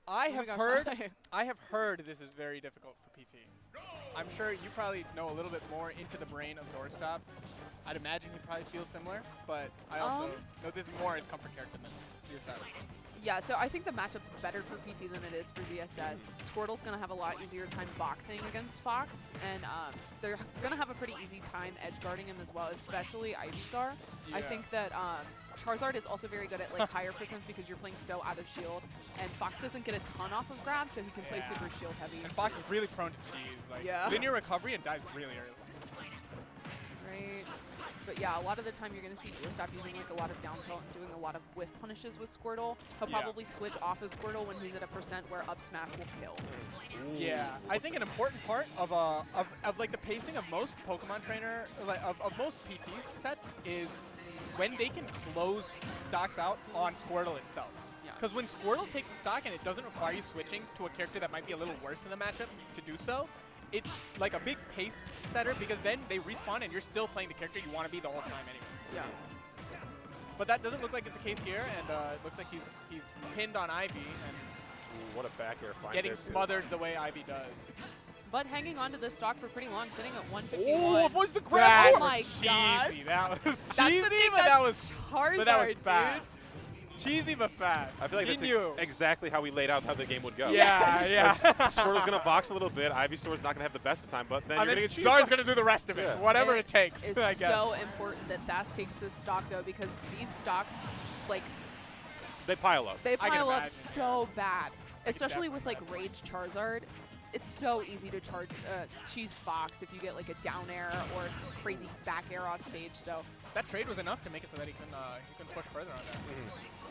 I Oh my have gosh, I have heard this is very difficult for PT. I'm sure you probably know a little bit more into the brain of Doorstop. I'd imagine he probably feels similar, but I also know this is more his comfort character than GSS. Yeah, so I think the matchup's better for PT than it is for GSS. Squirtle's going to have a lot easier time boxing against Fox, and they're going to have a pretty easy time edge guarding him as well, especially Ivysaur. Yeah. I think that Charizard is also very good at like higher percents because you're playing so out of shield, and Fox doesn't get a ton off of grab, so he can play super shield heavy. And Fox is really prone to cheese, like linear recovery and dies really early. Right. But yeah, a lot of the time you're going to see Doorstop using like a lot of down tilt and doing a lot of whiff punishes with Squirtle. He'll probably switch off of Squirtle when he's at a percent where up smash will kill. Yeah, I think an important part of like the pacing of most Pokemon trainer, like of most PT sets is when they can close stocks out on Squirtle itself. Because when Squirtle takes a stock and it doesn't require you switching to a character that might be a little worse in the matchup to do so, it's like a big pace setter because then they respawn and you're still playing the character you want to be the whole time anyways. Yeah. But that doesn't look like it's the case here, and it looks like he's pinned on Ivy and what a back air find getting smothered the way Ivy does. But hanging on to the stock for pretty long, sitting at 151. Oh, it was the grab! Oh my gosh. That was That's cheesy, but that was Charizard, fast. Cheesy but fast. I feel like that's exactly how we laid out how the game would go. Yeah, yeah. Squirtle's going to box a little bit. Ivysaur's not going to have the best of time, but then you're going to get cheese. Zar's going to do the rest of it, whatever it takes. It's so important that Thass takes this stock, though, because these stocks, like, they pile up. They pile up so bad, especially with, like, Rage Charizard. It's so easy to cheese Fox if you get, like, a down air or crazy back air off stage, so. That trade was enough to make it so that he can push further on that.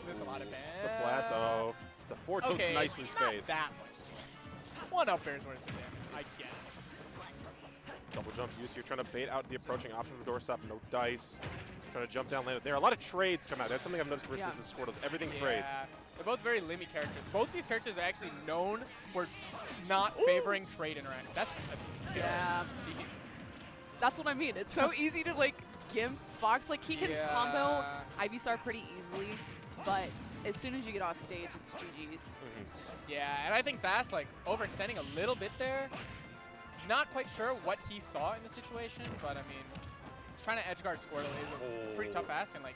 There's a lot of The flat, though. The four tilt's nicely spaced. Not that much. One up air's worth of damage, I guess. Double jump use. You're trying to bait out the approaching option of Doorstop. No dice. Trying to jump down lane. There are a lot of trades come out. That's something I've noticed versus the Squirtles. Everything trades. They're both very limmy characters. Both these characters are actually known for not favoring trade interaction. That's that's what I mean. It's so easy to like gimp Fox. Like he can combo Ivysaur pretty easily, but as soon as you get off stage, it's GG's. Yeah, and I think Thass like overextending a little bit there. Not quite sure what he saw in the situation, but I mean, trying to edge guard Squirtle is a pretty tough ask, and like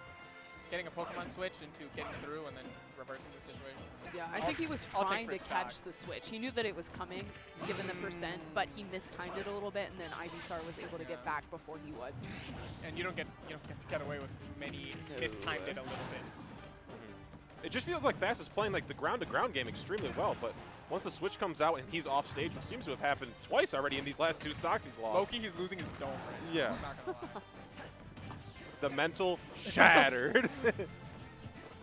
getting a Pokemon switch into getting through and then reversing the situation. Yeah, I think he was trying to catch the switch. He knew that it was coming, given the percent, but he mistimed it a little bit, and then Ivysaur was able to get back before he was. And you don't get to get away with many mistimed it a little bit. It just feels like Thass is playing like the ground-to-ground game extremely well, but once the switch comes out and he's off stage, which seems to have happened twice already in these last two stocks he's lost. Loki, he's losing his dome right now. Yeah. I'm not gonna lie. The mental shattered.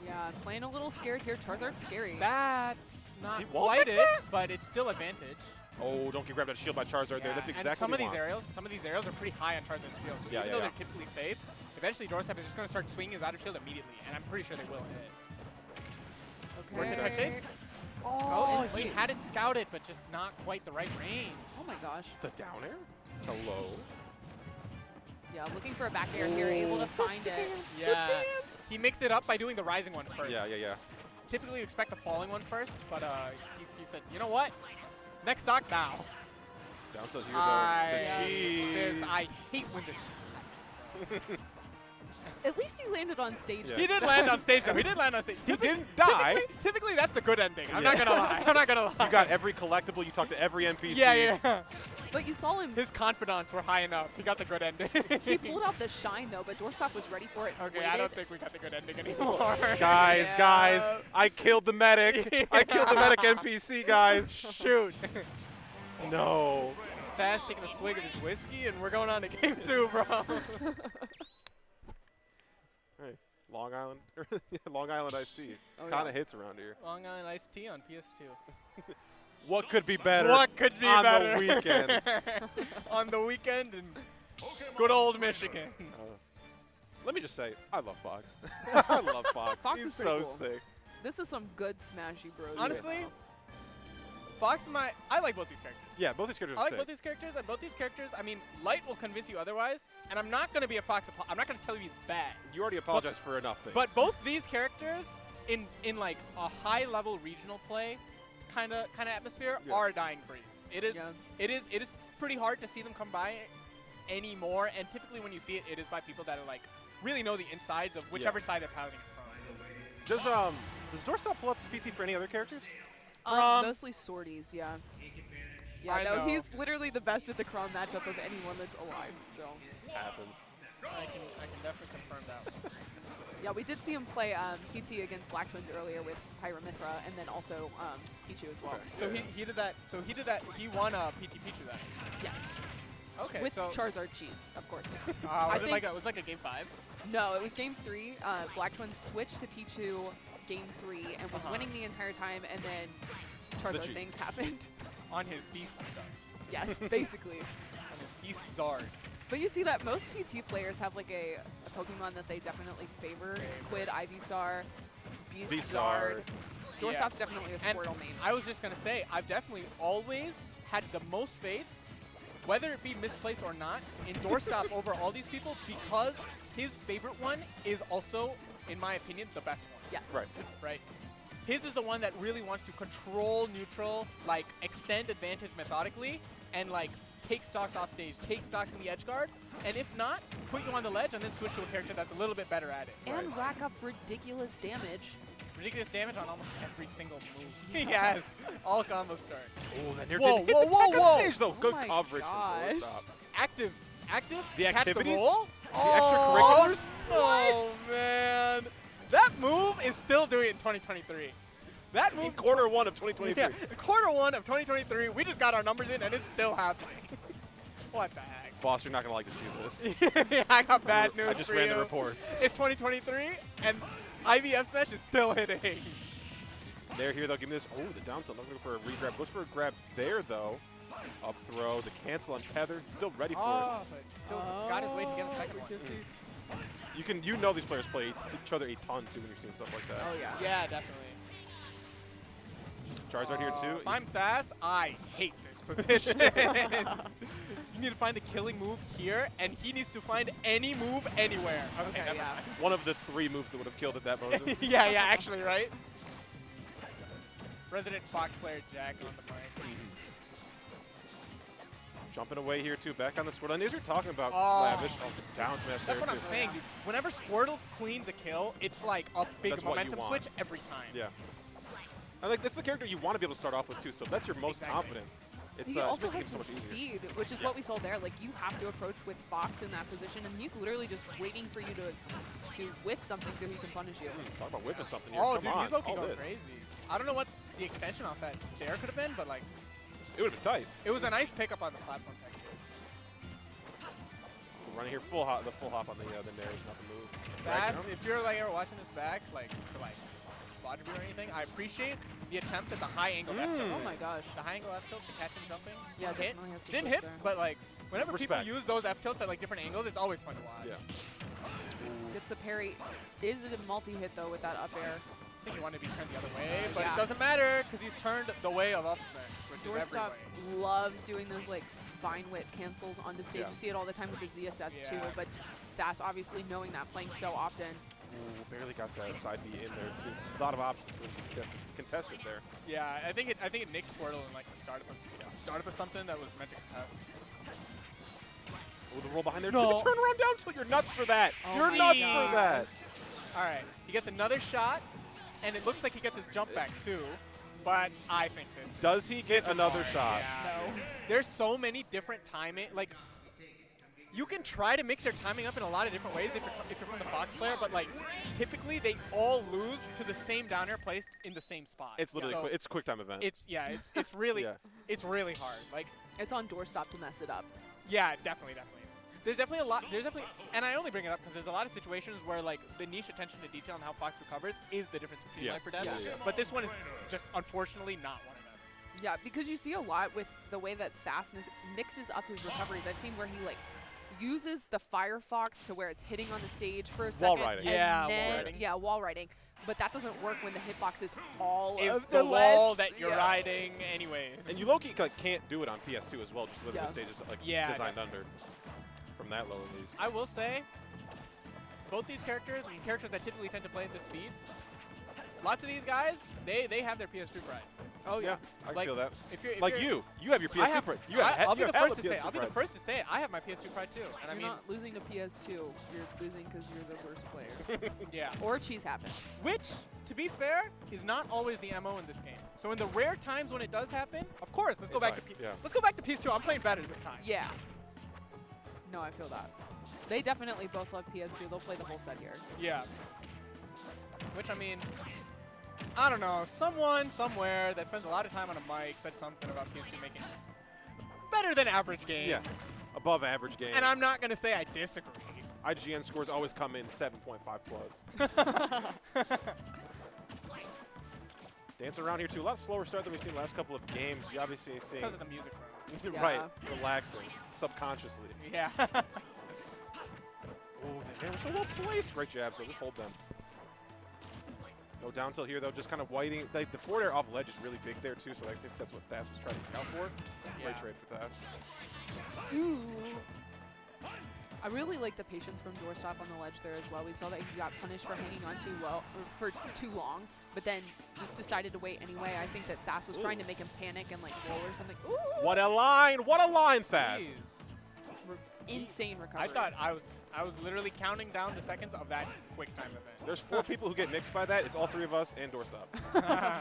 Yeah, playing a little scared here. Charizard's scary. That's not quite it, but it's still advantage. Oh, don't get grabbed out of shield by Charizard there. That's exactly and some what of these aerials are pretty high on Charizard's shield. So even though they're typically safe, eventually Doorstop is just going to start swinging his outer shield immediately, and I'm pretty sure they will hit. Where's the touch chase? Oh, he had it scouted, but just not quite the right range. Oh my gosh. The down air? Hello. Yeah, looking for a back air here, able to find it. Yeah, he mixed it up by doing the rising one first. Yeah. Typically you expect the falling one first, but he said, you know what? Next stock now. Down tilt here, the cheese. I hate when this. At least he landed on stage. Yeah. He did land on stage, though. He did land on stage. He didn't die. Typically, that's the good ending. I'm not going to lie. I'm not going to lie. You got every collectible. You talked to every NPC. Yeah. But you saw him. His confidants were high enough. He got the good ending. He pulled out the shine, though, but Doorstop was ready for it. Okay, I don't think we got the good ending anymore. Guys, I killed the medic. I killed the medic NPC, guys. Shoot. No. Thass taking a swig of his whiskey, and we're going on to game 2, bro. Hey, Long Island iced tea. Oh, kind of hits around here. Long Island iced tea on PS2. What could be better? What could be better? On the weekend. On the weekend in good old Michigan. Let me just say, I love Fox. I love Fox. Fox He's is pretty so cool. sick. This is some good smashy bros. Honestly, Fox I like both these characters. Yeah, both these characters I are like sick. both these characters, and both these characters, I mean, Light will convince you otherwise, and I'm not going to be a Fox. I'm not going to tell you he's bad. You already apologized for enough things. But both these characters, in like a high-level regional play, kind of atmosphere Yeah. are dying breeds. It is Yeah. it is pretty hard to see them come by anymore, and typically when you see it, it is by people that are like really know the insides of whichever side they're piloting it from. Does Doorstop pull out this PT for any other characters? Mostly sorties, yeah. Yeah, I no, know. he's literally the best at the Crom matchup of anyone that's alive, so. Happens. I can definitely confirm that one. Yeah, we did see him play PT against Black Twins earlier with Pyramithra, and then also Pichu as well. Okay. So he did that. So he did that. He won PT Pichu then. Yes. Okay. With so Charizard Cheese, of course. was it like a game 5? No, it was game 3. Black Twins switched to Pichu game 3 and was winning the entire time, and then Charizard things happened. On his beast stuff. Yes, basically. On his beast Zard. But you see that most PT players have like a Pokemon that they definitely favor. Quid, Ivysaur, Beast Zard. Doorstop's definitely a Squirtle main. I was just going to say, I've definitely always had the most faith, whether it be misplaced or not, in Doorstop over all these people because his favorite one is also, in my opinion, the best one. Yes. Right? His is the one that really wants to control neutral, like extend advantage methodically, and like take stocks off stage, take stocks in the edge guard, and if not, put you on the ledge and then switch to a character that's a little bit better at it. And rack up ridiculous damage. Ridiculous damage on almost every single move. He has all combo start. Oh, then there Whoa, did hit whoa, the whoa, tech on whoa. stage though. Good my coverage gosh. from Doorstop. Active. The Catch activities? The roll? The extracurriculars? Oh, man. That move is still doing it in 2023. That move. In quarter 1 of 2023. Yeah, quarter 1 of 2023, we just got our numbers in and it's still happening. What the heck? Boss, you're not going to like to see this. Yeah, I got bad news I just for ran you. the reports. It's 2023 and IVF Smash is still hitting. They're here, though. Give me this. Oh, the down tilt. Looking for a re-grab. Goes for a grab there, though. Up throw. The cancel on tether. Still ready for it. But still got his way to get a second one. You know these players play each other a ton, too, when you're seeing stuff like that. Oh, yeah. Yeah, definitely. Charizard here, too. If I'm Thass, I hate this position. You need to find the killing move here, and he needs to find any move anywhere. Okay, never yeah. mind. One of the 3 moves that would have killed at that moment. Yeah, actually, right? Resident Fox player Jack on the mic. Jumping away here, too. Back on the Squirtle. And as you're talking about Lavish, the down smash there, That's what I'm too. saying, dude. Whenever Squirtle cleans a kill, it's like a big That's what you momentum want. switch every time. Yeah. And like that's the character you want to be able to start off with too. So that's your most confident. It's He also just has makes it the so much easier. speed, which is what we saw there. Like, you have to approach with Fox in that position, and he's literally just waiting for you to whiff something so he can punish you. Talk about whiffing something here. Oh, Come dude, on. he's low-key all going this. crazy. I don't know what the extension off that there could have been, but like, It would have been tight. it was a nice pickup on the platform texture. We're running here full hop. The full hop on the nair is not the move. Thass, if you're like ever watching this back, like to like spot review or anything, I appreciate the attempt at the high angle F tilt. Oh my gosh. The high angle F tilt to catch him jumping. Yeah, hit. definitely has to Didn't switch hit, there. but like whenever Respect. people use those F tilts at like different angles, it's always fun to watch. Yeah. Gets the parry. Is it a multi-hit, though, with that up air? I think he wanted to be turned the other way, but Yeah. it doesn't matter because he's turned the way of up smash, which is every Doorstop way. loves doing those, like, Vine Whip cancels on the stage. Yeah. You see it all the time with the ZSS, too, Yeah. but Thass obviously knowing that, playing so often. Ooh, barely got that side B in there too. A lot of options to contested there. Yeah, I think it nicks Squirtle in like the startup of something that was meant to contest. Oh, the roll behind there No. too. The turn around down tilt. You're nuts for that. Oh You're my nuts gosh. for that. All right, he gets another shot, and it looks like he gets his jump back too. But I think this. Does he get This is another hard. shot? Yeah. No. There's so many different timing. Like, you can try to mix your timing up in a lot of different ways if you're from the Fox player, but like typically they all lose to the same down air placed in the same spot. It's literally So it's a quick time event. it's really Yeah. it's really hard. Like, It's on Doorstop to mess it up. yeah, definitely. There's definitely a lot. And I only bring it up because there's a lot of situations where like the niche attention to detail and how Fox recovers is the difference between Yeah. life or death. Yeah. But this one is just unfortunately not one of them. Yeah, because you see a lot with the way that Thass mixes up his recoveries. I've seen where he, like, uses the Firefox to where it's hitting on the stage for a second. Wall riding. and Yeah, wall then- riding. Yeah, wall riding. But that doesn't work when the hitbox is all Is of the wall ledge. that you're Yeah. riding anyways. And you low-key like, can't do it on PS2 as well, just with Yeah. the stages like Yeah, designed under. From that low at least. I will say, both these characters and characters that typically tend to play at this speed, lots of these guys, they have their PS2 pride. Oh yeah. I can Like, feel that. If you're, Like you have your PS2 pride. I'll be the first to say. PS2 I'll be the pride. first to say it. I have my PS2 pride too, and You're I mean, not losing to PS2. You're losing because you're the worst player. yeah. Or cheese happens. Which, to be fair, is not always the MO in this game. So in the rare times when it does happen, of course, let's go back to let's go back to PS2. I'm playing better this time. Yeah. No, I feel that. They definitely both love PS2. They'll play the whole set here. Yeah. Which, I mean, I don't know. Someone somewhere that spends a lot of time on a mic said something about PS2 making better than average games. Yes. Above average games. And I'm not going to say I disagree. IGN scores always come in 7.5 plus. Dance around here too. A lot slower start than we've seen the last couple of games. You obviously seeing Because of the music room. Yeah. right, relaxing, subconsciously. Yeah. Oh, they were so well placed. Great jabs, though. Just hold them. No down tilt here, though. Just kind of waiting. Like, the forward air off ledge is really big there, too, so I think that's what Thass was trying to scout for. Great trade for Thass. Ooh. I really like the patience from Doorstop on the ledge there as well. We saw that he got punished for hanging on for too long, but then just decided to wait anyway. I think that Thass was trying to make him panic and like roll or something. Ooh. What a line! What a line, Thass! Insane recovery. I thought I was literally counting down the seconds of that quick time event. There's 4 people who get mixed by that. It's all 3 of us and Doorstop. I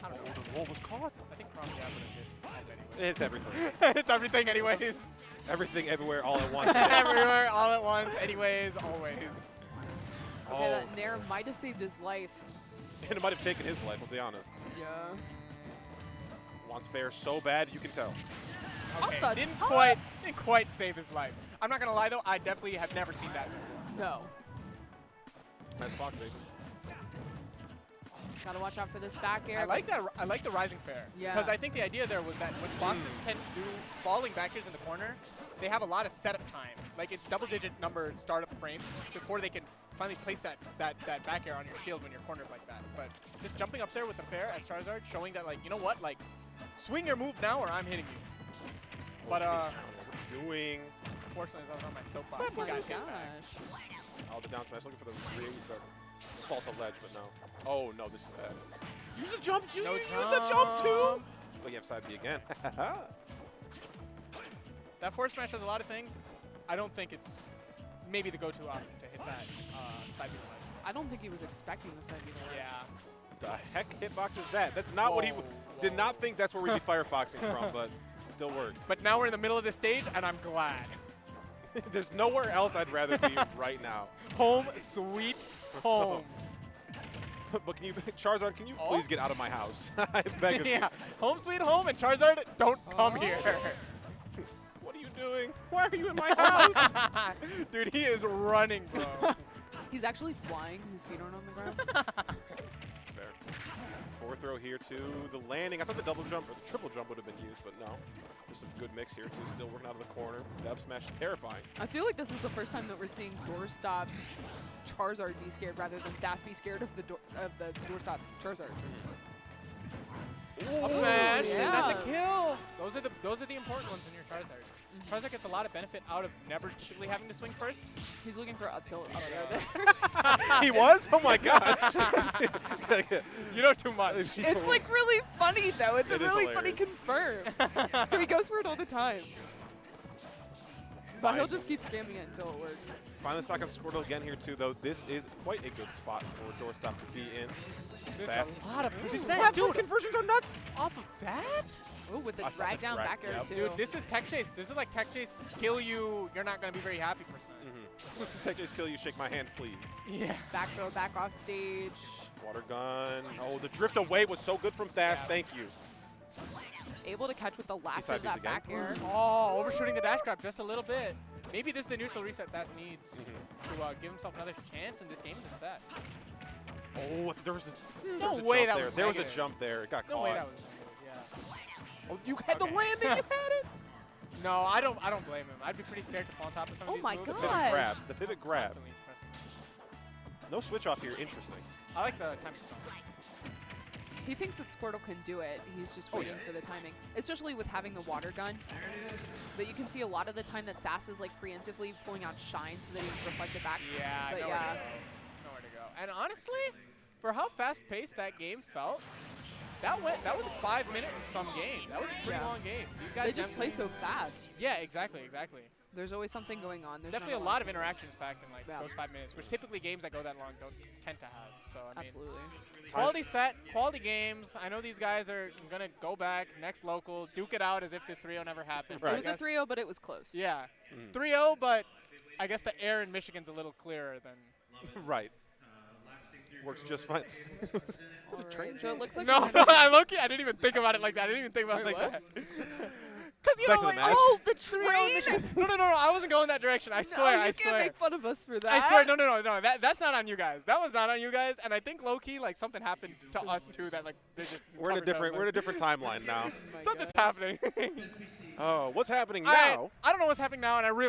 don't know. The roll was caught. I think Crom Jab would have hit anyway. It's everything. It's everything anyways. Everything, everywhere, all at once. Everywhere, all at once, anyways, always. Okay, that Nair might have saved his life. And it might have taken his life, I'll be honest. Yeah. Wants fair so bad, you can tell. Okay, Off the didn't top. quite save his life. I'm not gonna lie though, I definitely have never seen that before. No. Nice Fox, baby. Gotta watch out for this back air. I like that. I like the rising fair. Yeah. Because I think the idea there was that when boxes tend to do falling back airs in the corner, they have a lot of setup time. Like it's double-digit number startup frames before they can finally place that back air on your shield when you're cornered like that. But just jumping up there with the fair as Charizard, showing that like, you know what, like swing your move now or I'm hitting you. But What are you doing? Unfortunately, I was on my soapbox. Oh my Gosh. Oh, the down smash. Looking for the fault of ledge, but no. Oh no, this is bad. Use the jump too. No Use the jump too. But you have side B again. That forward smash does a lot of things. I don't think it's maybe the go-to option to hit that side B ledge. I don't think he was expecting the side B ledge. Yeah. The heck hitbox is that? That's not what he did not think that's where we'd be firefoxing from, but it still works. But now we're in the middle of the stage, and I'm glad. There's nowhere else I'd rather be right now. Home sweet home. But can you, Charizard, can you please get out of my house? I beg of you. Yeah, home sweet home, and Charizard, don't come here. What are you doing? Why are you in my house? Dude, he is running, bro. He's actually flying. His feet aren't on the ground. Fair. Forward throw here too. The landing. I thought the double jump or the triple jump would have been used, but no. Just some good mix here too. Still working out of the corner. The up smash is terrifying. I feel like this is the first time that we're seeing Doorstop's Charizard be scared rather than Thass be scared of the Doorstop Charizard. Up smash, yeah. and that's a kill. Those are the important ones in your Charizard. Charizard gets a lot of benefit out of never typically having to swing first. He's looking for up tilt up there. He was? Oh my gosh. You know too much. It's like really funny though. It's It a is really funny hilarious. confirm. So he goes for it all the time. But he'll just keep spamming it until it works. Finally stock on Squirtle again here too, though. This is quite a good spot for Doorstop to be in. There's a lot of These percent. platform conversions are nuts. Off of that? Ooh, with the I thought drag the down drag- back air yep. too. Dude, this is tech chase. This is like tech chase kill you. You're not going to be very happy percent. Take this kill you, shake my hand, please. Yeah. Back throw, back off stage. Water gun. Oh, the drift away was so good from Thass. Yeah. Thank you. Able to catch with the last side of that Bs again. back air. Oh, overshooting the dash grab just a little bit. Maybe this is the neutral reset Thass needs to give himself another chance in this game in the set. Oh, there was a, No there was a way jump that there. was There was a negative. jump there. It got No caught. way that was negative, yeah. Oh, you had the Okay. landing. You had it. No, I don't blame him. I'd be pretty scared to fall on top of some of Oh these my moves. The God. pivot grab. The pivot grab. Constantly pressing. No switch off here. Interesting. I like the timing stone. He thinks that Squirtle can do it. He's just Oh, waiting yeah. for the timing, especially with having the water gun. But you can see a lot of the time that Thass is like preemptively pulling out Shine so that he reflects it back. Yeah, But nowhere yeah. to go. Nowhere to go. And honestly, for how fast-paced that game felt, that was a 5-minute and some game. That was a pretty long game. These guys They just play so fast. Yeah, exactly. There's always something going on. There's Definitely a lot of interactions packed in like Yeah. those 5 minutes, which typically games that go that long don't tend to have. So I mean, Absolutely. quality set, quality games. I know these guys are gonna go back next local, duke it out as if this 3-0 never happened. Right. It was a 3-0, but it was close. Yeah, 3-0, but I guess the air in Michigan's a little clearer than. Right. Works just fine. All right, so it looks like No, we're gonna be- I'm okay. I didn't even think about it like that. I didn't even think about Wait, it like what? that. Because you Back know, to the like, match? Oh, the 3-0 train! Michigan. No, I wasn't going that direction. I swear, No, I you swear. can't make fun of us for that. I swear, no. That's not on you guys. That was not on you guys. And I think low key, like something happened to us too. That like they just We're in a covered different timeline now. Oh my Something's God. happening. Oh, what's happening All right, now? I don't know what's happening now, and I really.